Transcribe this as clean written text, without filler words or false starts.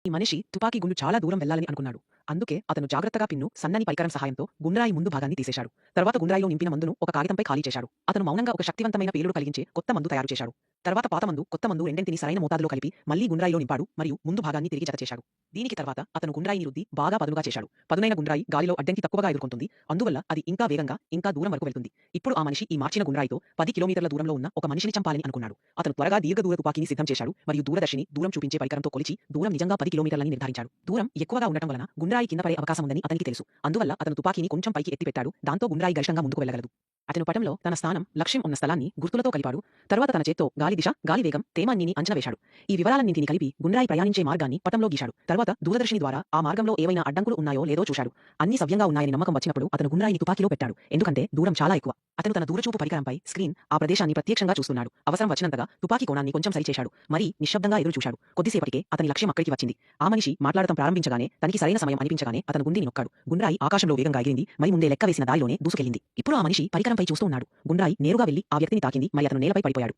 ఈ మనిషి తుపాకీ గుండు చాలా దూరం వెళ్లాలని అనుకున్నాడు. అందుకే అతను జాగ్రత్తగా పిన్ను సన్నని పరికరం సహాయంతో గుండ్రాయి ముందు భాగాన్ని తీసేశాడు. తర్వాత గుండ్రాయిలో నింపిన మందును ఒక కాగితంపై ఖాళీ చేశాడు. అతను మౌనంగా ఒక శక్తివంతమైన పేలుడు కలిగించే కొత్త మందు తయారు చేశాడు. తర్వాత పాత మందు, కొత్త మందు రెండింటిని సరైన మోతాదులో కలిపి మళ్లీ గుండ్రాయిలో నింపాడు మరియు ముందు భాగాన్ని తిరిగి జతచేశాడు. దీనికి తర్వాత అతను గుండ్రాయిని రుద్ది బాగా పదునుగా చేశాడు. పదునైన గుండ్రాయి గాలిలో అడ్డంకి తక్కువగా ఎదుర్కొంటుంది. అందువల్ల అది ఇంకా వేగంగా, ఇంకా దూరం వరకు వెళ్తుంది. ఇప్పుడు ఆ మనిషి ఈ మార్చిన గుండ్రాయితో 10 కిలోమీటర్ల దూరంలో ఉన్న ఒక మనిషిని చంపాలని అనుకున్నాడు. అతను త్వరగా దీర్ఘదూర తుపాకీని సిద్ధం చేశాడు మరియు దూరదర్శిని దూరం చూపించే పరికరంతో కొలిచి దూరం నిజంగా 10 కిలోమీటర్లని నిర్ధారించాడు. దూరం ఎక్కువగా ఉండటం వలన గుండ్రాయి కింద పడే అవకాశం ఉందని అతనికి తెలుసు. అందువల్ల అతను తుపాకీని కొంచెం పైకి ఎత్తిపెట్టాడు. దాంతో గుండ్రాయి గరిష్టంగా ముందుకు వెళ్ళగలదు. అతను పటంలో తన స్థానం, లక్ష్యం ఉన్న స్థలాన్ని గుర్తులతో కలిపాడు. తర్వాత తన చేత్తో గాలి దిశ, గాలి వేగం, తేమ అన్నిని అంచనా వేశాడు. ఈ వివరాలన్నింటినీ కలిపి గుండ్రాయి ప్రయాణించే మార్గాన్ని పటంలో గీశాడు. తర్వాత దూరదర్శిని ద్వారా ఆ మార్గంలో ఏవైనా అడ్డంకులు ఉన్నాయో లేదో చూశాడు. అన్ని సవ్యంగా ఉన్నాయని నమ్మకం వచ్చినప్పుడు అతను గుండ్రాయిని తుపాకీలో పెట్టాడు. ఎందుకంటే దూరం చాలా ఎక్కువ. అతను తన దూరచూపు పరికరంపై స్క్రీన్ ఆ ప్రదేశాన్ని ప్రత్యక్షంగా చూస్తున్నాడు. అవసరం వచ్చినంతగా తుపాకీ కోణాన్ని కొంచెం సరిచేశాడు. మరి నిశ్శబ్దంగా ఎదురు చూశాడు. కొద్దిసేపటికే అతని లక్ష్యం అక్కడికి వచ్చింది. ఆ మనిషి మాట్లాడటం ప్రారంభించగానే, తనకి సరైన సమయం అనిపించగానే అతను గుండీని నొక్కాడు. గుండ్రాయి ఆకాశంలో వేగంగా ఎగిరింది. మరి ముందే లెక్క వేసిన దారిలోనే దూసుకెళ్లింది. ఇప్పుడు ఆ మనిషి పరికరంపై చూస్తూ ఉన్నాడు. గుండ్రాయి నేరుగా వెళ్లి ఆ వ్యక్తిని తాకింది. మరి అతను నేలపై పడిపోయాడు.